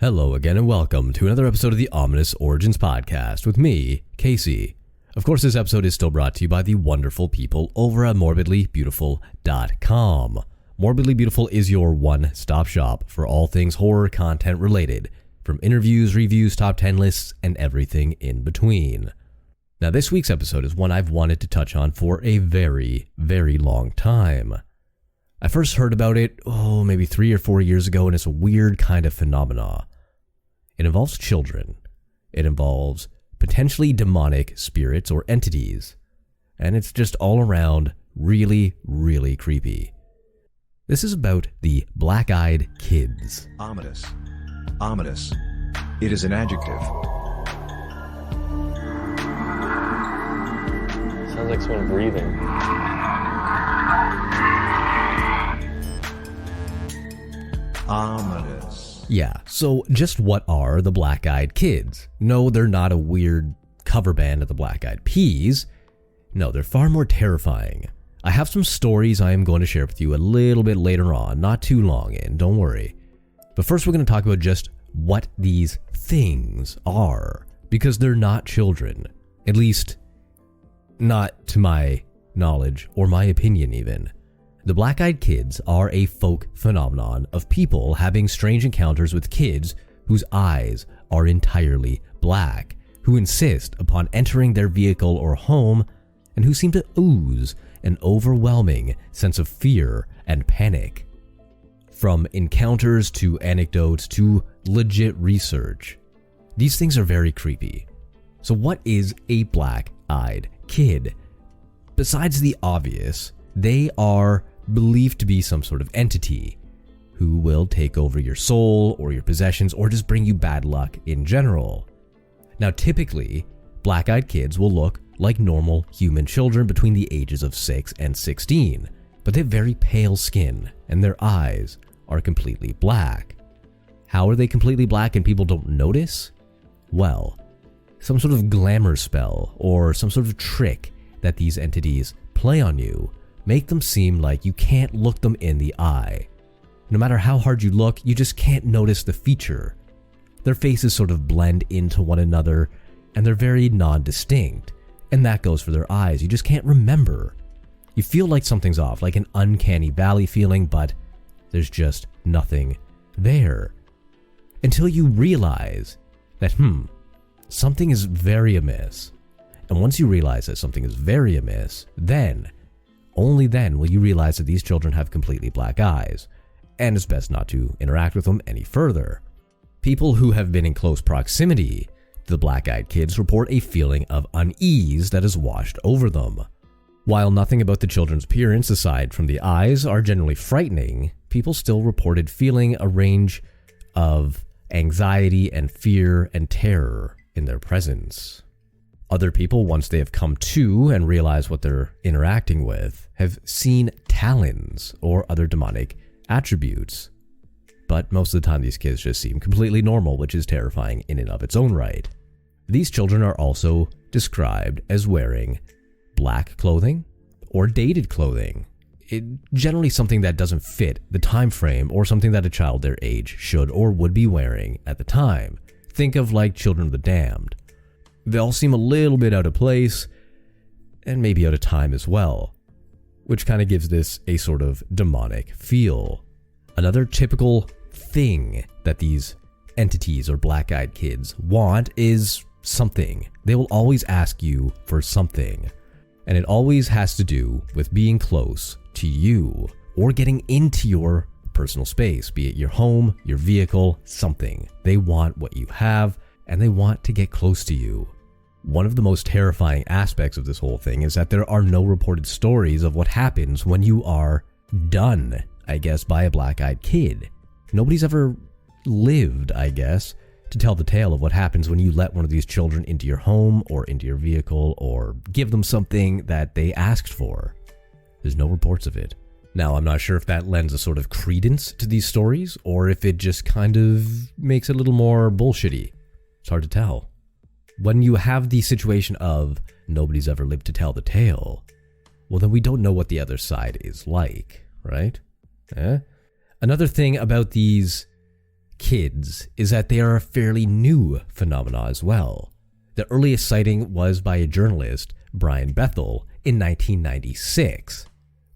Hello again and welcome to another episode of the Ominous Origins Podcast with me, Casey. Of course, this episode is still brought to you by the wonderful people over at morbidlybeautiful.com. Morbidly Beautiful is your one-stop shop for all things horror content related, from interviews, reviews, top 10 lists, and everything in between. Now, this week's episode is one I've wanted to touch on for a very, very long time. I first heard about it, maybe 3 or 4 years ago, and it's a weird kind of phenomena. It involves children. It involves potentially demonic spirits or entities. And it's just all around really, really creepy. This is about the black-eyed kids. Ominous. Ominous. It is an adjective. Sounds like someone breathing. Ominous. Yeah, so just what are the Black-Eyed Kids? No, they're not a weird cover band of the Black Eyed Peas. No, they're far more terrifying. I have some stories I am going to share with you a little bit later on, not too long in, don't worry. But first we're going to talk about just what these things are, because they're not children. At least, not to my knowledge, or my opinion even. The Black-Eyed Kids are a folk phenomenon of people having strange encounters with kids whose eyes are entirely black, who insist upon entering their vehicle or home, and who seem to ooze an overwhelming sense of fear and panic. From encounters to anecdotes to legit research, these things are very creepy. So what is a black-eyed kid? Besides the obvious, they are believed to be some sort of entity who will take over your soul or your possessions or just bring you bad luck in general. Now, typically, black-eyed kids will look like normal human children between the ages of 6 and 16, but they have very pale skin and their eyes are completely black. How are they completely black and people don't notice? Well, some sort of glamour spell or some sort of trick that these entities play on you make them seem like you can't look them in the eye. No matter how hard you look, you just can't notice the feature. Their faces sort of blend into one another, and they're very non-distinct. And that goes for their eyes. You just can't remember. You feel like something's off, like an uncanny valley feeling, but there's just nothing there. Until you realize that, something is very amiss. And once you realize that something is very amiss, only then will you realize that these children have completely black eyes, and it's best not to interact with them any further. People who have been in close proximity to the black-eyed kids report a feeling of unease that has washed over them. While nothing about the children's appearance aside from the eyes are generally frightening, people still reported feeling a range of anxiety and fear and terror in their presence. Other people, once they have come to and realize what they're interacting with, have seen talons or other demonic attributes. But most of the time these kids just seem completely normal, which is terrifying in and of its own right. These children are also described as wearing black clothing or dated clothing. Generally something that doesn't fit the time frame or something that a child their age should or would be wearing at the time. Think of like Children of the Damned. They all seem a little bit out of place, and maybe out of time as well, which kind of gives this a sort of demonic feel. Another typical thing that these entities or black-eyed kids want is something. They will always ask you for something, and it always has to do with being close to you or getting into your personal space, be it your home, your vehicle, something. They want what you have, and they want to get close to you. One of the most terrifying aspects of this whole thing is that there are no reported stories of what happens when you are done, I guess, by a black-eyed kid. Nobody's ever lived, I guess, to tell the tale of what happens when you let one of these children into your home or into your vehicle or give them something that they asked for. There's no reports of it. Now, I'm not sure if that lends a sort of credence to these stories or if it just kind of makes it a little more bullshitty. It's hard to tell. When you have the situation of nobody's ever lived to tell the tale, well, then we don't know what the other side is like, right? Another thing about these kids is that they are a fairly new phenomena as well. The earliest sighting was by a journalist, Bethel, in 1996,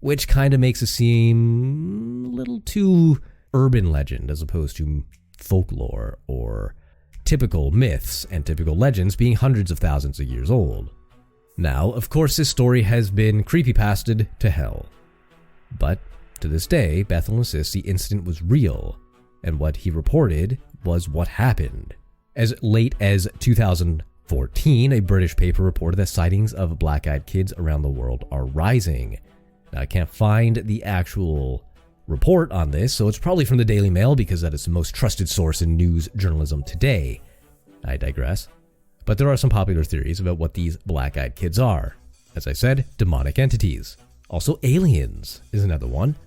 which kind of makes it seem a little too urban legend as opposed to folklore or typical myths and typical legends being hundreds of thousands of years old. Now, of course, this story has been creepypasted to hell. But to this day, Bethel insists the incident was real, and what he reported was what happened. As late as 2014, a British paper reported that sightings of black-eyed kids around the world are rising. Now, I can't find the actual report on this, so it's probably from the Daily Mail because that is the most trusted source in news journalism today. I digress. But there are some popular theories about what these black-eyed kids are. As I said, demonic entities. Also, aliens is another one.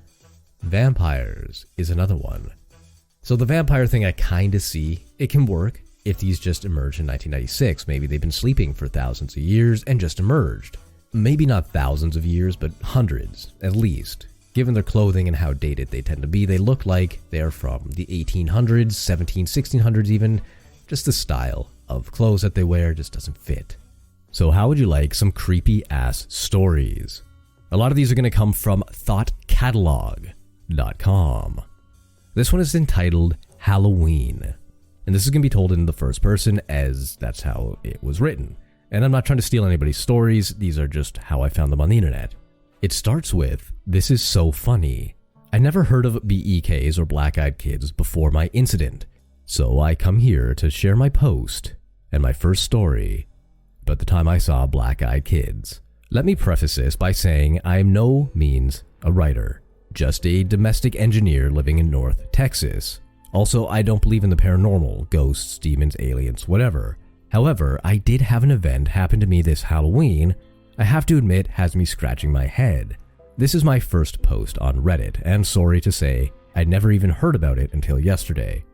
Vampires is another one. So the vampire thing I kind of see. It can work if these just emerged in 1996. Maybe they've been sleeping for thousands of years and just emerged. Maybe not thousands of years, but hundreds, at least. Given their clothing and how dated they tend to be, they look like they are from the 1800s, 1600s even. Just the style of clothes that they wear just doesn't fit. So how would you like some creepy-ass stories? A lot of these are going to come from thoughtcatalog.com. This one is entitled Halloween. And this is going to be told in the first person as that's how it was written. And I'm not trying to steal anybody's stories. These are just how I found them on the internet. It starts with, "This is so funny. I never heard of BEKs or black-eyed kids before my incident. So I come here to share my post and my first story about the time I saw black-eyed kids. Let me preface this by saying I am no means a writer, just a domestic engineer living in North Texas. Also, I don't believe in the paranormal, ghosts, demons, aliens, whatever. However, I did have an event happen to me this Halloween I have to admit has me scratching my head. This is my first post on Reddit, and sorry to say, I'd never even heard about it until yesterday.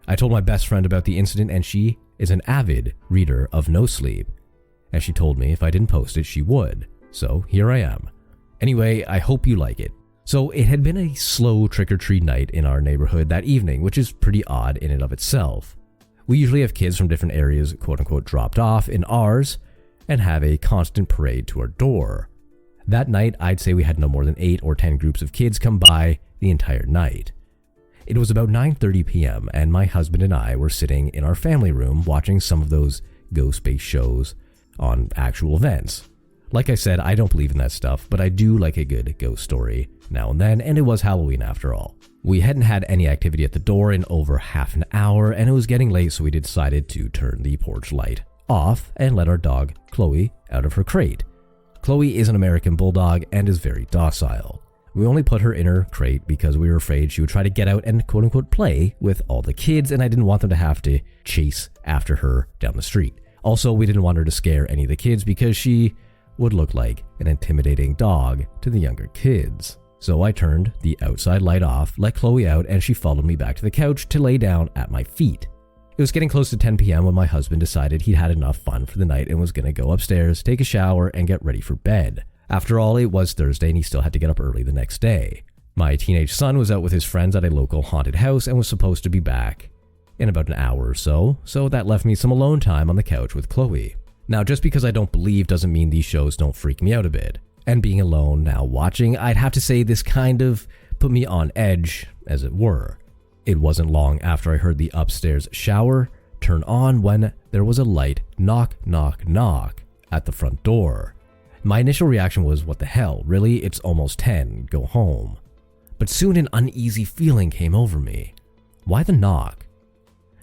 I told my best friend about the incident and she is an avid reader of No Sleep, and she told me if I didn't post it, she would. So here I am. Anyway, I hope you like it. So it had been a slow trick-or-treat night in our neighborhood that evening, which is pretty odd in and of itself. We usually have kids from different areas quote-unquote dropped off in ours and have a constant parade to our door. That night, I'd say we had no more than 8 or 10 groups of kids come by the entire night. It was about 9:30 p.m. and my husband and I were sitting in our family room watching some of those ghost-based shows on actual events. Like I said, I don't believe in that stuff, but I do like a good ghost story now and then, and it was Halloween after all. We hadn't had any activity at the door in over half an hour, and it was getting late, so we decided to turn the porch light off and let our dog, Chloe, out of her crate. Chloe is an American bulldog and is very docile. We only put her in her crate because we were afraid she would try to get out and quote-unquote play with all the kids, and I didn't want them to have to chase after her down the street. Also, we didn't want her to scare any of the kids because she would look like an intimidating dog to the younger kids. So I turned the outside light off, let Chloe out, and she followed me back to the couch to lay down at my feet. It was getting close to 10 p.m. when my husband decided he'd had enough fun for the night and was going to go upstairs, take a shower, and get ready for bed. After all, it was Thursday and he still had to get up early the next day. My teenage son was out with his friends at a local haunted house and was supposed to be back in about an hour or so that left me some alone time on the couch with Chloe. Now, just because I don't believe doesn't mean these shows don't freak me out a bit. And being alone now watching, I'd have to say this kind of put me on edge, as it were. It wasn't long after I heard the upstairs shower turn on when there was a light knock, knock, knock at the front door. My initial reaction was, what the hell, really? It's almost 10, go home. But soon an uneasy feeling came over me. Why the knock?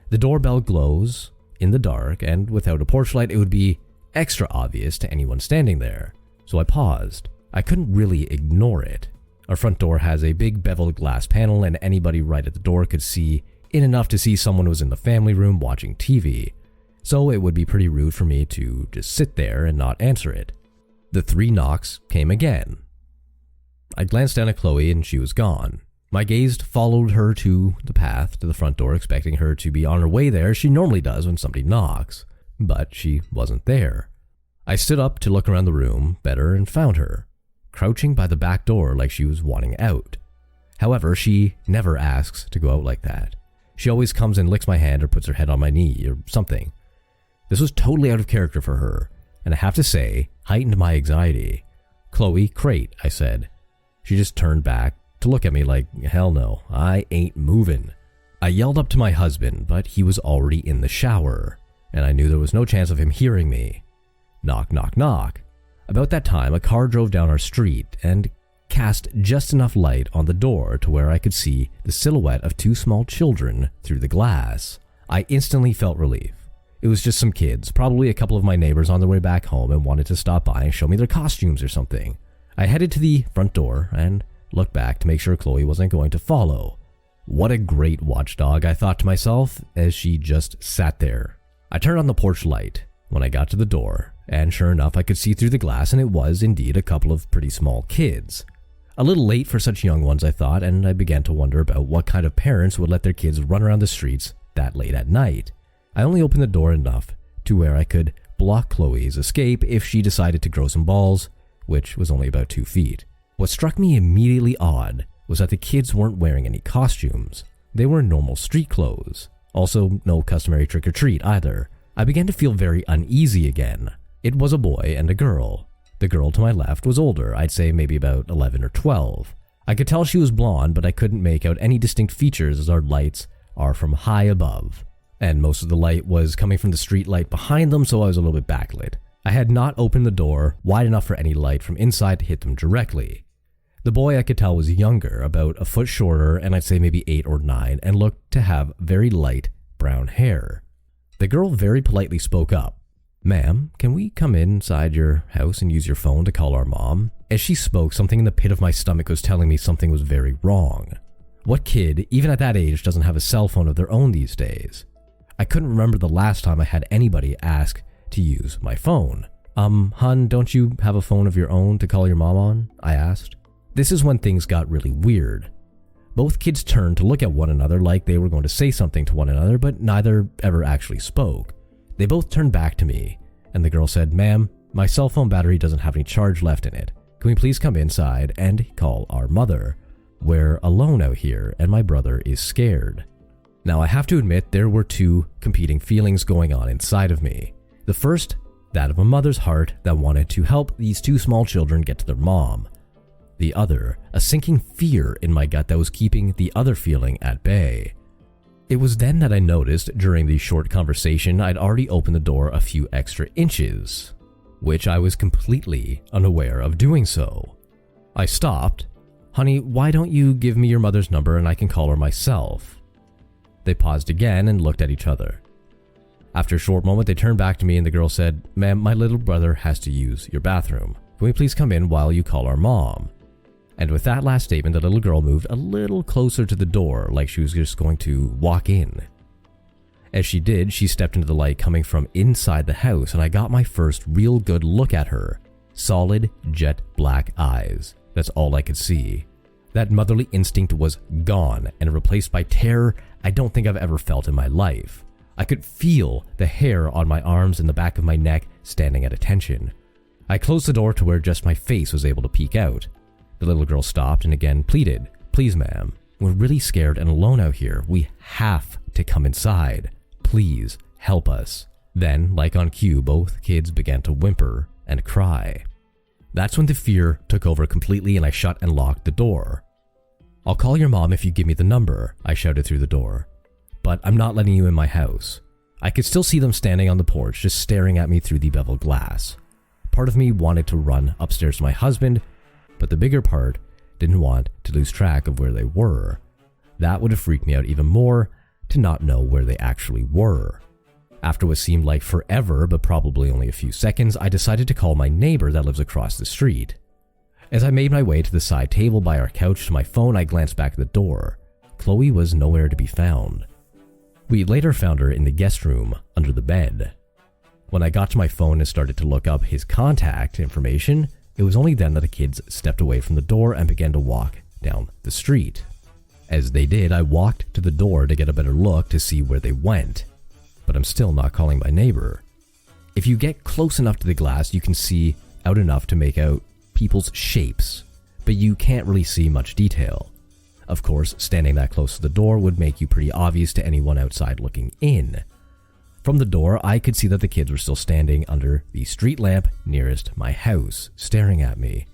The doorbell glows in the dark, and without a porch light, it would be extra obvious to anyone standing there. So I paused. I couldn't really ignore it. Our front door has a big beveled glass panel, and anybody right at the door could see in enough to see someone was in the family room watching TV. So it would be pretty rude for me to just sit there and not answer it. The 3 knocks came again. I glanced down at Chloe and she was gone. My gaze followed her to the path to the front door, expecting her to be on her way there. She normally does when somebody knocks, but she wasn't there. I stood up to look around the room better and found her, crouching by the back door like she was wanting out. However, she never asks to go out like that. She always comes and licks my hand or puts her head on my knee or something. This was totally out of character for her, and I have to say, heightened my anxiety. "Chloe, crate," I said. She just turned back to look at me like, hell no, I ain't moving. I yelled up to my husband, but he was already in the shower, and I knew there was no chance of him hearing me. Knock, knock, knock. About that time, a car drove down our street and cast just enough light on the door to where I could see the silhouette of two small children through the glass. I instantly felt relief. It was just some kids, probably a couple of my neighbors on their way back home and wanted to stop by and show me their costumes or something. I headed to the front door and looked back to make sure Chloe wasn't going to follow. What a great watchdog, I thought to myself as she just sat there. I turned on the porch light when I got to the door, and sure enough I could see through the glass, and it was indeed a couple of pretty small kids. A little late for such young ones, I thought, and I began to wonder about what kind of parents would let their kids run around the streets that late at night. I only opened the door enough to where I could block Chloe's escape if she decided to grow some balls, which was only about 2 feet. What struck me immediately odd was that the kids weren't wearing any costumes. They were in normal street clothes. Also, no customary trick-or-treat either. I began to feel very uneasy again. It was a boy and a girl. The girl to my left was older, I'd say maybe about 11 or 12. I could tell she was blonde, but I couldn't make out any distinct features as our lights are from high above. And most of the light was coming from the street light behind them, so I was a little bit backlit. I had not opened the door wide enough for any light from inside to hit them directly. The boy I could tell was younger, about a foot shorter, and I'd say maybe 8 or 9, and looked to have very light brown hair. The girl very politely spoke up. "Ma'am, can we come inside your house and use your phone to call our mom?" As she spoke, something in the pit of my stomach was telling me something was very wrong. What kid, even at that age, doesn't have a cell phone of their own these days? I couldn't remember the last time I had anybody ask to use my phone. Hun, don't you have a phone of your own to call your mom on?" I asked. This is when things got really weird. Both kids turned to look at one another like they were going to say something to one another, but neither ever actually spoke. They both turned back to me, and the girl said, "Ma'am, my cell phone battery doesn't have any charge left in it. Can we please come inside and call our mother? We're alone out here, and my brother is scared." Now, I have to admit there were two competing feelings going on inside of me. The first, that of a mother's heart that wanted to help these two small children get to their mom. The other, a sinking fear in my gut that was keeping the other feeling at bay. It was then that I noticed during the short conversation I'd already opened the door a few extra inches, which I was completely unaware of doing so. I stopped. "Honey, why don't you give me your mother's number and I can call her myself?" They paused again and looked at each other. After a short moment, they turned back to me and the girl said, "Ma'am, my little brother has to use your bathroom. Can we please come in while you call our mom?" And with that last statement, the little girl moved a little closer to the door like she was just going to walk in. As she did, she stepped into the light coming from inside the house, and I got my first real good look at her. Solid, jet black eyes. That's all I could see. That motherly instinct was gone and replaced by terror I don't think I've ever felt in my life. I could feel the hair on my arms and the back of my neck standing at attention. I closed the door to where just my face was able to peek out. The little girl stopped and again pleaded, "Please, ma'am, we're really scared and alone out here. We have to come inside. Please, help us." Then, like on cue, both kids began to whimper and cry. That's when the fear took over completely and I shut and locked the door. "I'll call your mom if you give me the number," I shouted through the door. "But I'm not letting you in my house." I could still see them standing on the porch, just staring at me through the beveled glass. Part of me wanted to run upstairs to my husband, but the bigger part didn't want to lose track of where they were. That would have freaked me out even more to not know where they actually were. After what seemed like forever, but probably only a few seconds, I decided to call my neighbor that lives across the street. As I made my way to the side table by our couch to my phone, I glanced back at the door. Chloe was nowhere to be found. We later found her in the guest room under the bed. When I got to my phone and started to look up his contact information, it was only then that the kids stepped away from the door and began to walk down the street. As they did, I walked to the door to get a better look to see where they went. But I'm still not calling my neighbor. If you get close enough to the glass, you can see out enough to make out people's shapes, but you can't really see much detail. Of course, standing that close to the door would make you pretty obvious to anyone outside looking in. From the door, I could see that the kids were still standing under the street lamp nearest my house, staring at me.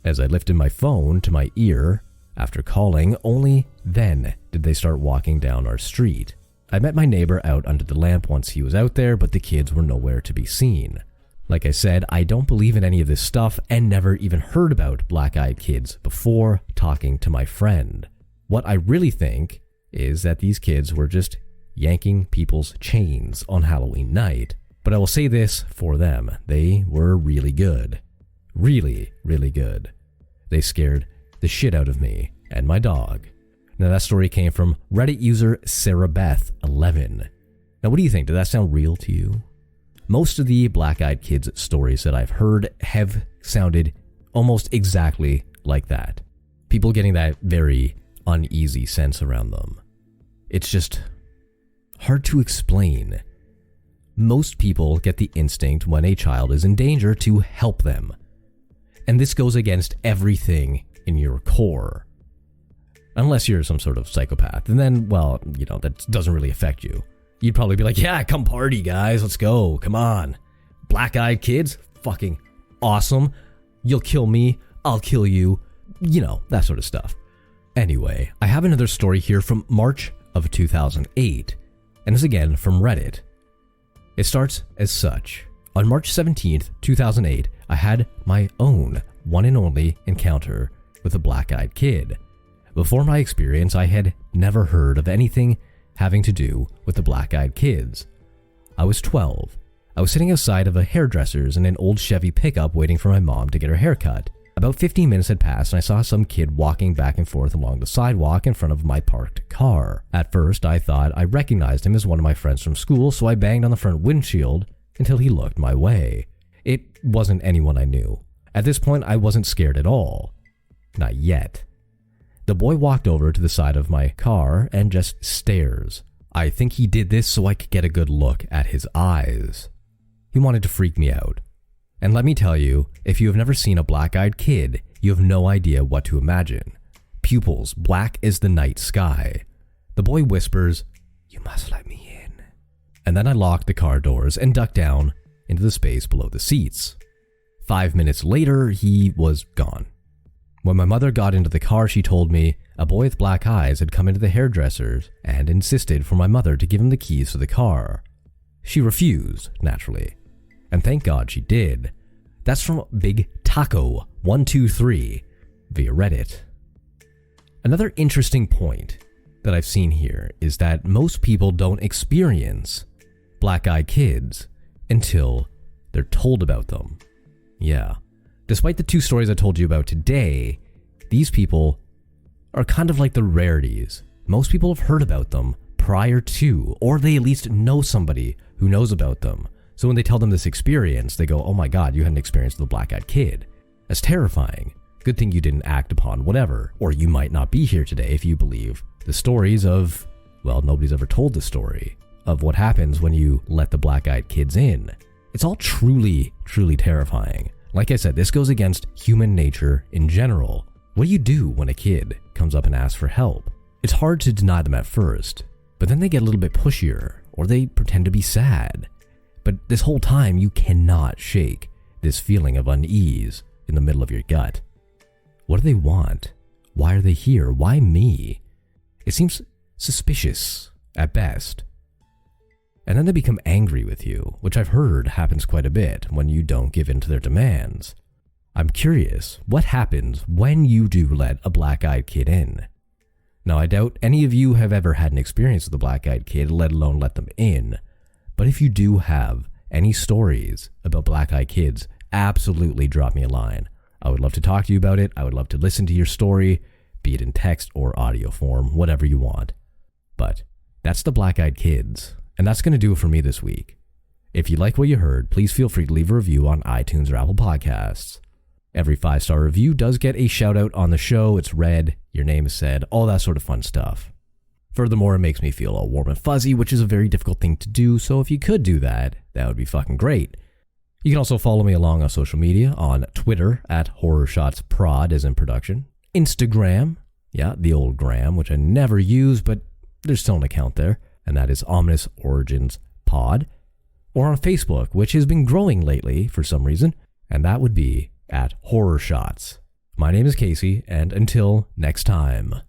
As I lifted my phone to my ear, after calling, only then did they start walking down our street. I met my neighbor out under the lamp once he was out there, but the kids were nowhere to be seen. Like I said, I don't believe in any of this stuff and never even heard about black-eyed kids before talking to my friend. What I really think is that these kids were just yanking people's chains on Halloween night. But I will say this for them, they were really good. Really, really good. They scared the shit out of me and my dog. Now that story came from Reddit user SarahBeth11. Now what do you think? Did that sound real to you? Most of the black-eyed kids stories that I've heard have sounded almost exactly like that. People getting that very uneasy sense around them. It's just hard to explain. Most people get the instinct when a child is in danger to help them. And this goes against everything in your core. Unless you're some sort of psychopath. And then, well, that doesn't really affect you. You'd probably be like, yeah, come party, guys. Let's go. Come on. Black-eyed kids? Fucking awesome. You'll kill me. I'll kill you. That sort of stuff. Anyway, I have another story here from March of 2008. And it's again from Reddit. It starts as such. On March 17th, 2008, I had my own one and only encounter with a black-eyed kid. Before my experience, I had never heard of anything having to do with the black-eyed kids. I was 12. I was sitting outside of a hairdresser's in an old Chevy pickup waiting for my mom to get her hair cut. About 15 minutes had passed and I saw some kid walking back and forth along the sidewalk in front of my parked car. At first, I thought I recognized him as one of my friends from school, so I banged on the front windshield until he looked my way. It wasn't anyone I knew. At this point, I wasn't scared at all. Not yet. The boy walked over to the side of my car and just stares. I think he did this so I could get a good look at his eyes. He wanted to freak me out. And let me tell you, if you have never seen a black-eyed kid, you have no idea what to imagine. Pupils black as the night sky. The boy whispers, "You must let me in." And then I locked the car doors and ducked down into the space below the seats. 5 minutes later, he was gone. When my mother got into the car, she told me a boy with black eyes had come into the hairdresser's and insisted for my mother to give him the keys to the car. She refused, naturally. And thank God she did. That's from Big Taco 123 via Reddit. Another interesting point that I've seen here is that most people don't experience black-eyed kids until they're told about them. Yeah. Despite the two stories I told you about today, these people are kind of like the rarities. Most people have heard about them prior to, or they at least know somebody who knows about them. So when they tell them this experience, they go, "Oh my God, you had an experience with a black-eyed kid. That's terrifying. Good thing you didn't act upon whatever. Or you might not be here today if you believe the stories of, well, nobody's ever told the story of what happens when you let the black-eyed kids in. It's all truly, truly terrifying. Like I said, this goes against human nature in general. What do you do when a kid comes up and asks for help? It's hard to deny them at first, but then they get a little bit pushier, or they pretend to be sad. But this whole time, you cannot shake this feeling of unease in the middle of your gut. What do they want? Why are they here? Why me? It seems suspicious at best. And then they become angry with you, which I've heard happens quite a bit when you don't give in to their demands. I'm curious, what happens when you do let a black-eyed kid in? Now, I doubt any of you have ever had an experience with a black-eyed kid, let alone let them in. But if you do have any stories about black-eyed kids, absolutely drop me a line. I would love to talk to you about it. I would love to listen to your story, be it in text or audio form, whatever you want. But that's the black-eyed kids. And that's going to do it for me this week. If you like what you heard, please feel free to leave a review on iTunes or Apple Podcasts. Every 5-star review does get a shout out on the show. It's read, your name is said, all that sort of fun stuff. Furthermore, it makes me feel all warm and fuzzy, which is a very difficult thing to do, so if you could do that, that would be fucking great. You can also follow me along on social media on Twitter at HorrorShotsProd as in production, Instagram Yeah, the old gram, which I never use, but there's still an account there, and that is Ominous Origins Pod. Or on Facebook, which has been growing lately for some reason, and that would be at Horror Shots. My name is Casey, and until next time.